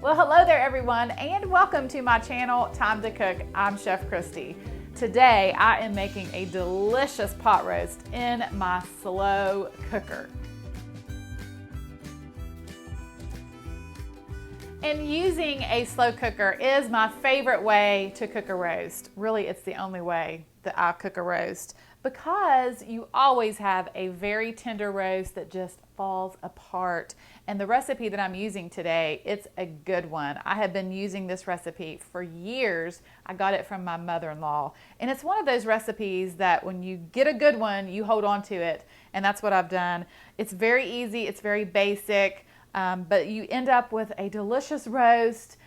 Well, hello there everyone, and welcome to my channel, Time to Cook. I'm Chef Christy. Today, I am making a delicious pot roast in my slow cooker. And using a slow cooker is my favorite way to cook a roast. Really, it's the only way that I cook a roast because you always have a very tender roast that just falls apart. And the recipe that I'm using today, it's a good one. I have been using this recipe for years. I got it from my mother-in-law. And it's one of those recipes that when you get a good one, you hold on to it. And that's what I've done. It's very easy, it's very basic. But you end up with a delicious roast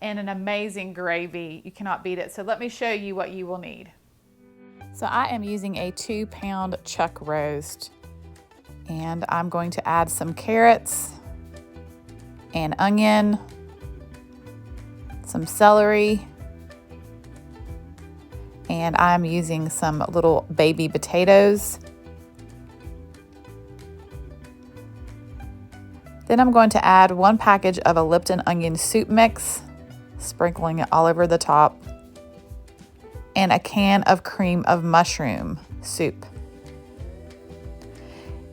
and an amazing gravy. You cannot beat it. So let me show you what you will need. So I am using a 2-pound chuck roast, and I'm going to add some carrots and onion, some celery, and I'm using some little baby potatoes. Then I'm going to add 1 package of a Lipton onion soup mix, sprinkling it all over the top, and a can of cream of mushroom soup.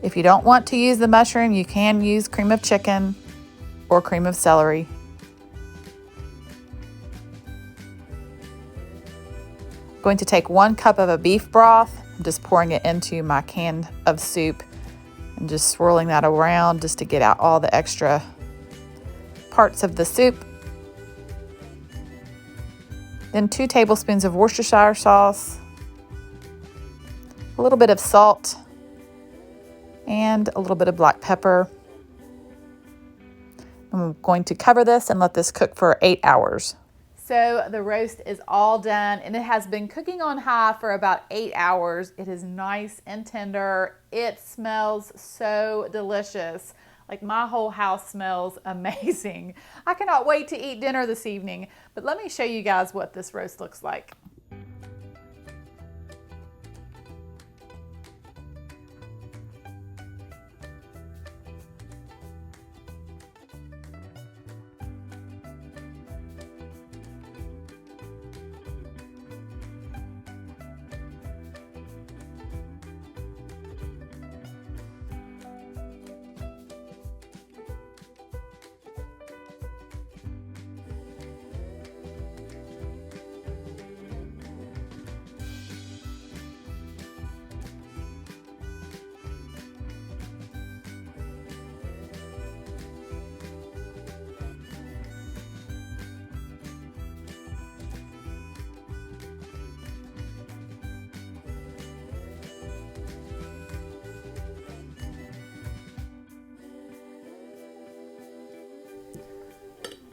If you don't want to use the mushroom, you can use cream of chicken or cream of celery. I'm going to take 1 cup of a beef broth. I'm just pouring it into my can of soup and just swirling that around just to get out all the extra parts of the soup. Then 2 tablespoons of Worcestershire sauce, a little bit of salt, and a little bit of black pepper. I'm going to cover this and let this cook for 8 hours. So the roast is all done, and it has been cooking on high for about 8 hours. It is nice and tender. It smells so delicious. Like, my whole house smells amazing. I cannot wait to eat dinner this evening. But let me show you guys what this roast looks like.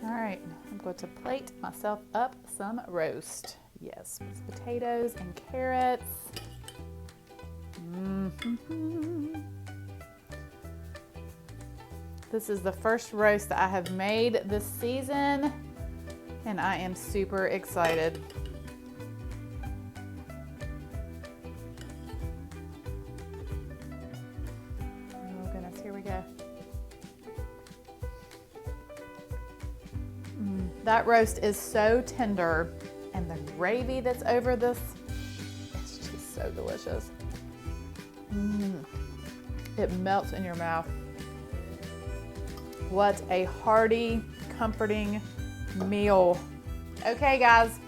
All right, I'm going to plate myself up some roast. Yes, with potatoes and carrots. This is the first roast that I have made this season, and I am super excited. Oh goodness, here we go. That roast is so tender, and the gravy that's over this, it's just so delicious. It melts in your mouth. What a hearty, comforting meal. Okay guys,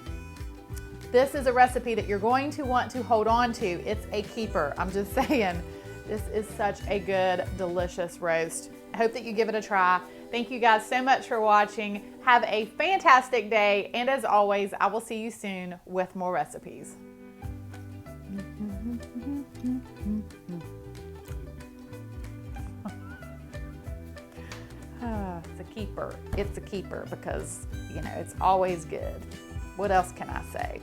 this is a recipe that you're going to want to hold on to. It's a keeper, I'm just saying. This is such a good, delicious roast. I hope that you give it a try. Thank you guys so much for watching. Have a fantastic day, and as always, I will see you soon with more recipes. It's a keeper. It's a keeper because, you know, it's always good. What else can I say?